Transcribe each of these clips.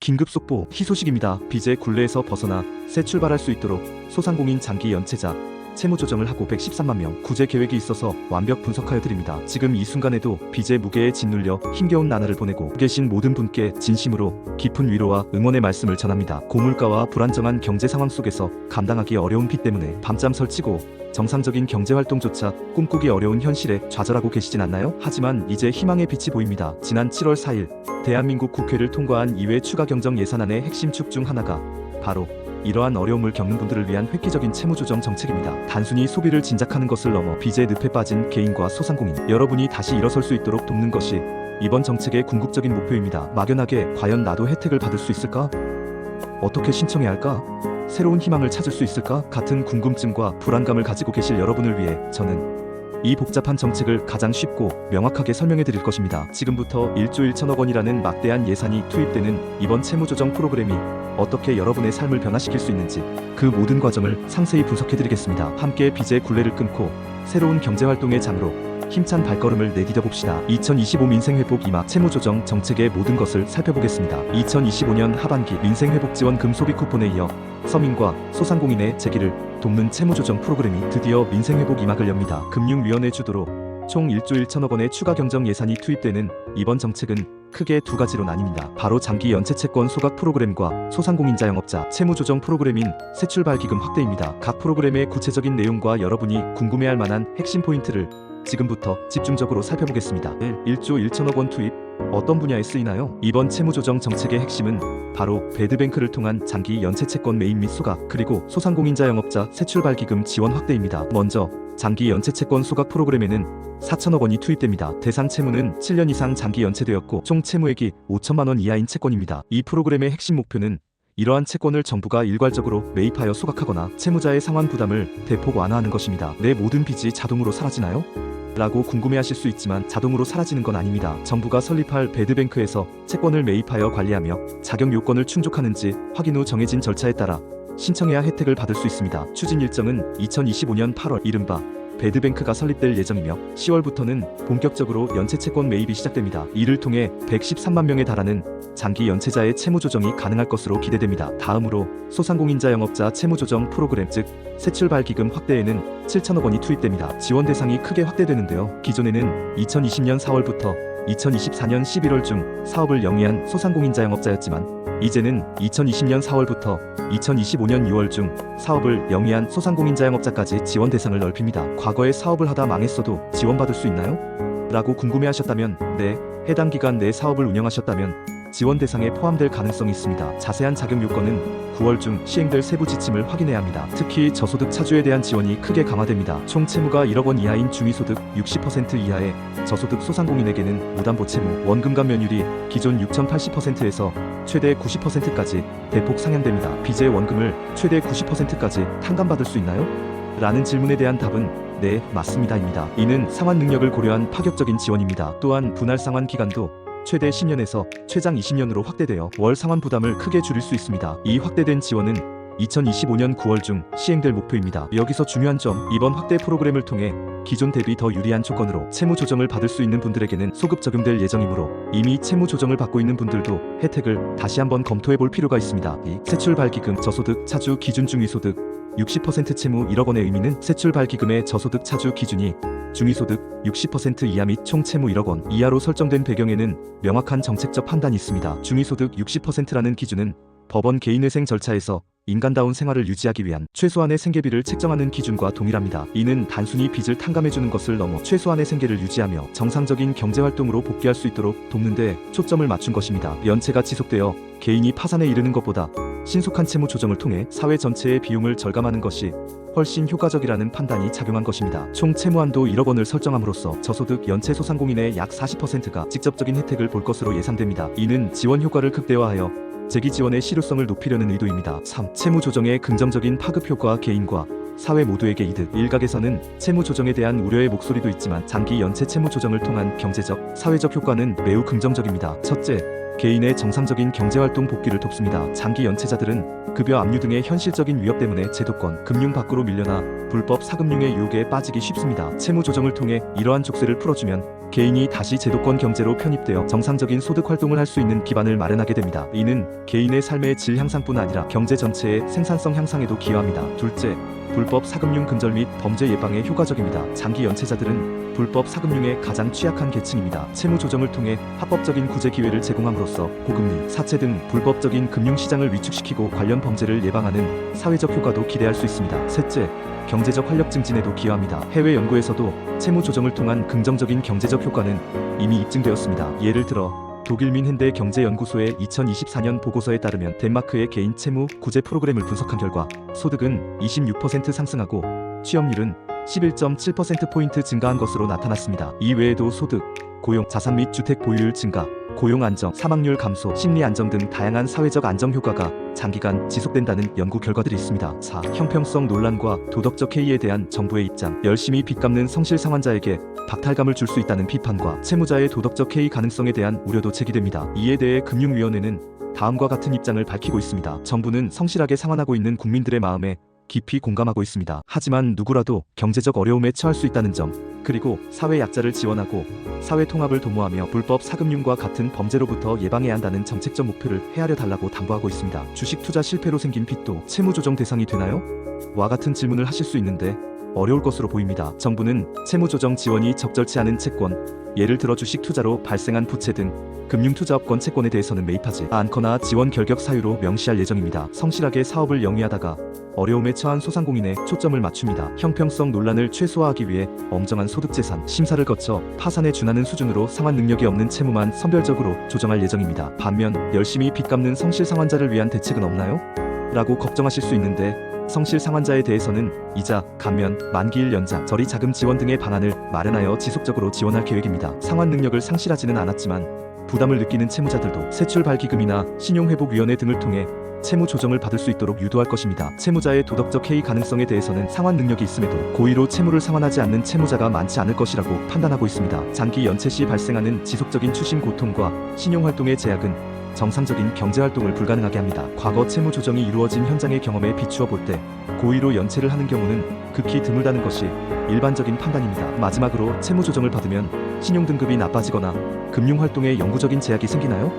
긴급 속보, 희소식입니다. 빚의 굴레에서 벗어나 새 출발할 수 있도록 소상공인 장기 연체자 채무 조정을 하고 113만 명 구제 계획이 있어서 완벽 분석하여 드립니다. 지금 이 순간에도 빚의 무게에 짓눌려 힘겨운 나날을 보내고 계신 모든 분께 진심으로 깊은 위로와 응원의 말씀을 전합니다. 고물가와 불안정한 경제 상황 속에서 감당하기 어려운 빚 때문에 밤잠 설치고 정상적인 경제활동조차 꿈꾸기 어려운 현실에 좌절하고 계시진 않나요? 하지만 이제 희망의 빛이 보입니다. 지난 7월 4일 대한민국 국회를 통과한 이외 추가 경정 예산안의 핵심 축 중 하나가 바로 이러한 어려움을 겪는 분들을 위한 획기적인 채무조정 정책입니다. 단순히 소비를 진작하는 것을 넘어 빚의 늪에 빠진 개인과 소상공인 여러분이 다시 일어설 수 있도록 돕는 것이 이번 정책의 궁극적인 목표입니다. 막연하게 과연 나도 혜택을 받을 수 있을까? 어떻게 신청해야 할까? 새로운 희망을 찾을 수 있을까? 같은 궁금증과 불안감을 가지고 계실 여러분을 위해 저는 이 복잡한 정책을 가장 쉽고 명확하게 설명해 드릴 것입니다. 지금부터 1조 1천억 원이라는 막대한 예산이 투입되는 이번 채무조정 프로그램이 어떻게 여러분의 삶을 변화시킬 수 있는지 그 모든 과정을 상세히 분석해 드리겠습니다. 함께 빚의 굴레를 끊고 새로운 경제활동의 장으로 힘찬 발걸음을 내디뎌 봅시다. 2025 민생회복 이막 채무조정 정책의 모든 것을 살펴보겠습니다. 2025년 하반기 민생회복지원 금소비 쿠폰에 이어 서민과 소상공인의 재기를 돕는 채무조정 프로그램이 드디어 민생회복 이막을 엽니다. 금융위원회 주도로 총 1조 1천억 원의 추가 경정 예산이 투입되는 이번 정책은 크게 두 가지로 나뉩니다. 바로 장기 연체채권 소각 프로그램과 소상공인 자영업자 채무조정 프로그램인 새출발기금 확대입니다. 각 프로그램의 구체적인 내용과 여러분이 궁금해할 만한 핵심 포인트를 지금부터 집중적으로 살펴보겠습니다. 1조 1천억 원 투입, 어떤 분야에 쓰이나요? 이번 채무조정 정책의 핵심은 바로 배드뱅크를 통한 장기 연체채권 매입 및 소각, 그리고 소상공인 자영업자 새출발기금 지원 확대입니다. 먼저 장기 연체채권 소각 프로그램에는 4천억 원이 투입됩니다. 대상 채무는 7년 이상 장기 연체되었고 총 채무액이 5천만 원 이하인 채권입니다. 이 프로그램의 핵심 목표는 이러한 채권을 정부가 일괄적으로 매입하여 소각하거나 채무자의 상환 부담을 대폭 완화하는 것입니다. 내 모든 빚이 자동으로 사라지나요? 라고 궁금해하실 수 있지만 자동으로 사라지는 건 아닙니다. 정부가 설립할 배드뱅크에서 채권을 매입하여 관리하며 자격 요건을 충족하는지 확인 후 정해진 절차에 따라 신청해야 혜택을 받을 수 있습니다. 추진 일정은 2025년 8월 이른바 배드뱅크가 설립될 예정이며 10월부터는 본격적으로 연체채권 매입이 시작됩니다. 이를 통해 113만 명에 달하는 장기 연체자의 채무조정이 가능할 것으로 기대됩니다. 다음으로 소상공인 자영업자 채무조정 프로그램 즉 새출발기금 확대에는 7천억 원이 투입됩니다. 지원 대상이 크게 확대되는데요. 기존에는 2020년 4월부터 2024년 11월 중 사업을 영위한 소상공인 자영업자였지만 이제는 2020년 4월부터 2025년 6월 중 사업을 영위한 소상공인 자영업자까지 지원 대상을 넓힙니다. 과거에 사업을 하다 망했어도 지원받을 수 있나요? 라고 궁금해하셨다면 네, 해당 기간 내 사업을 운영하셨다면 지원 대상에 포함될 가능성이 있습니다. 자세한 자격 요건은 9월 중 시행될 세부 지침을 확인해야 합니다. 특히 저소득 차주에 대한 지원이 크게 강화됩니다. 총 채무가 1억 원 이하인 중위소득 60% 이하의 저소득 소상공인에게는 무담보 채무, 원금 감면율이 기존 6,080%에서 최대 90%까지 대폭 상향됩니다. 빚의 원금을 최대 90%까지 탕감받을 수 있나요? 라는 질문에 대한 답은 네, 맞습니다입니다. 이는 상환 능력을 고려한 파격적인 지원입니다. 또한 분할 상환 기간도 최대 10년에서 최장 20년으로 확대되어 월 상환 부담을 크게 줄일 수 있습니다. 이 확대된 지원은 2025년 9월 중 시행될 목표입니다. 여기서 중요한 점, 이번 확대 프로그램을 통해 기존 대비 더 유리한 조건으로 채무 조정을 받을 수 있는 분들에게는 소급 적용될 예정이므로 이미 채무 조정을 받고 있는 분들도 혜택을 다시 한번 검토해 볼 필요가 있습니다. 새출발기금 저소득 차주 기준 중위소득 60% 채무 1억 원의 의미는 새출발기금의 저소득 차주 기준이 중위소득 60% 이하 및 총 채무 1억 원 이하로 설정된 배경에는 명확한 정책적 판단이 있습니다. 중위소득 60%라는 기준은 법원 개인회생 절차에서 인간다운 생활을 유지하기 위한 최소한의 생계비를 책정하는 기준과 동일합니다. 이는 단순히 빚을 탕감해주는 것을 넘어 최소한의 생계를 유지하며 정상적인 경제활동으로 복귀할 수 있도록 돕는 데 초점을 맞춘 것입니다. 연체가 지속되어 개인이 파산에 이르는 것보다 신속한 채무 조정을 통해 사회 전체의 비용을 절감하는 것이 훨씬 효과적이라는 판단이 작용한 것입니다. 총 채무한도 1억 원을 설정함으로써 저소득 연체 소상공인의 약 40%가 직접적인 혜택을 볼 것으로 예상됩니다. 이는 지원 효과를 극대화하여 재기 지원의 실효성을 높이려는 의도입니다. 3. 채무 조정의 긍정적인 파급 효과 개인과 사회 모두에게 이득. 일각에서는 채무 조정에 대한 우려의 목소리도 있지만 장기 연체 채무 조정을 통한 경제적, 사회적 효과는 매우 긍정적입니다. 첫째, 개인의 정상적인 경제활동 복귀를 돕습니다. 장기 연체자들은 급여 압류 등의 현실적인 위협 때문에 제도권, 금융 밖으로 밀려나 불법 사금융의 유혹에 빠지기 쉽습니다. 채무 조정을 통해 이러한 족쇄를 풀어주면 개인이 다시 제도권 경제로 편입되어 정상적인 소득 활동을 할 수 있는 기반을 마련하게 됩니다. 이는 개인의 삶의 질 향상뿐 아니라 경제 전체의 생산성 향상에도 기여합니다. 둘째, 불법 사금융 근절 및 범죄 예방에 효과적입니다. 장기 연체자들은 불법 사금융의 가장 취약한 계층입니다. 채무 조정을 통해 합법적인 구제 기회를 제공함으로써 고금리, 사채 등 불법적인 금융시장을 위축시키고 관련 범죄를 예방하는 사회적 효과도 기대할 수 있습니다. 셋째, 경제적 활력 증진에도 기여합니다. 해외 연구에서도 채무 조정을 통한 긍정적인 경제적 효과는 이미 입증되었습니다. 예를 들어 독일 현대 경제연구소의 2024년 보고서에 따르면 덴마크의 개인 채무 구제 프로그램을 분석한 결과 소득은 26% 상승하고 취업률은 11.7%포인트 증가한 것으로 나타났습니다. 이 외에도 소득, 고용, 자산 및 주택 보유율 증가, 고용 안정, 사망률 감소, 심리 안정 등 다양한 사회적 안정 효과가 장기간 지속된다는 연구 결과들이 있습니다. 4. 형평성 논란과 도덕적 해이에 대한 정부의 입장. 열심히 빚 갚는 성실 상환자에게 박탈감을 줄 수 있다는 비판과 채무자의 도덕적 해이 가능성에 대한 우려도 제기됩니다. 이에 대해 금융위원회는 다음과 같은 입장을 밝히고 있습니다. 정부는 성실하게 상환하고 있는 국민들의 마음에 깊이 공감하고 있습니다. 하지만 누구라도 경제적 어려움에 처할 수 있다는 점, 그리고 사회 약자를 지원하고 사회 통합을 도모하며 불법 사금융과 같은 범죄로부터 예방해야 한다는 정책적 목표를 헤아려 달라고 당부하고 있습니다. 주식 투자 실패로 생긴 빚도 채무 조정 대상이 되나요? 와 같은 질문을 하실 수 있는데 어려울 것으로 보입니다. 정부는 채무 조정 지원이 적절치 않은 채권, 예를 들어 주식 투자로 발생한 부채 등 금융투자업권 채권에 대해서는 매입하지 않거나 지원 결격 사유로 명시할 예정입니다. 성실하게 사업을 영위하다가 어려움에 처한 소상공인에 초점을 맞춥니다. 형평성 논란을 최소화하기 위해 엄정한 소득재산 심사를 거쳐 파산에 준하는 수준으로 상환 능력이 없는 채무만 선별적으로 조정할 예정입니다. 반면 열심히 빚 갚는 성실 상환자를 위한 대책은 없나요? 라고 걱정하실 수 있는데 성실 상환자에 대해서는 이자, 감면, 만기일 연장, 저리 자금 지원 등의 방안을 마련하여 지속적으로 지원할 계획입니다. 상환 능력을 상실하지는 않았지만 부담을 느끼는 채무자들도 세출발기금이나 신용회복위원회 등을 통해 채무 조정을 받을 수 있도록 유도할 것입니다. 채무자의 도덕적 해이 가능성에 대해서는 상환 능력이 있음에도 고의로 채무를 상환하지 않는 채무자가 많지 않을 것이라고 판단하고 있습니다. 장기 연체 시 발생하는 지속적인 추심 고통과 신용활동의 제약은 정상적인 경제활동을 불가능하게 합니다. 과거 채무 조정이 이루어진 현장의 경험에 비추어 볼 때 고의로 연체를 하는 경우는 극히 드물다는 것이 일반적인 판단입니다. 마지막으로 채무 조정을 받으면 신용 등급이 나빠지거나 금융활동에 영구적인 제약이 생기나요?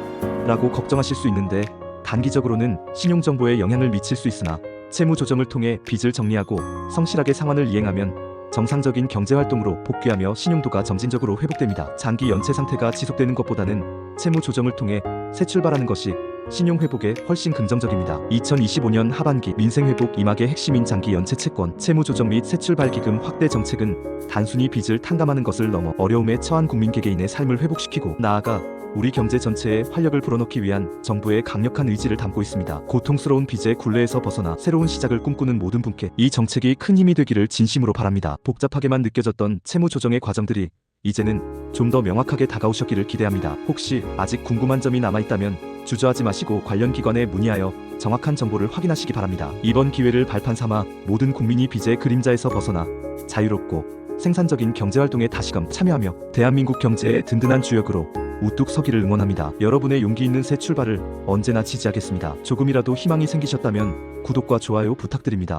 라고 걱정하실 수 있는데 단기적으로는 신용정보에 영향을 미칠 수 있으나 채무 조정을 통해 빚을 정리하고 성실하게 상환을 이행하면 정상적인 경제활동으로 복귀하며 신용도가 점진적으로 회복됩니다. 장기 연체 상태가 지속되는 것보다는 채무 조정을 통해 새 출발하는 것이 신용 회복에 훨씬 긍정적입니다. 2025년 하반기 민생 회복 이막의 핵심인 장기 연체 채권, 채무 조정 및 새 출발 기금 확대 정책은 단순히 빚을 탕감하는 것을 넘어 어려움에 처한 국민 개개인의 삶을 회복시키고 나아가 우리 경제 전체에 활력을 불어넣기 위한 정부의 강력한 의지를 담고 있습니다. 고통스러운 빚의 굴레에서 벗어나 새로운 시작을 꿈꾸는 모든 분께 이 정책이 큰 힘이 되기를 진심으로 바랍니다. 복잡하게만 느껴졌던 채무 조정의 과정들이 이제는 좀 더 명확하게 다가오셨기를 기대합니다. 혹시 아직 궁금한 점이 남아있다면 주저하지 마시고 관련 기관에 문의하여 정확한 정보를 확인하시기 바랍니다. 이번 기회를 발판 삼아 모든 국민이 빚의 그림자에서 벗어나 자유롭고 생산적인 경제활동에 다시금 참여하며 대한민국 경제의 든든한 주역으로 우뚝 서기를 응원합니다. 여러분의 용기 있는 새 출발을 언제나 지지하겠습니다. 조금이라도 희망이 생기셨다면 구독과 좋아요 부탁드립니다.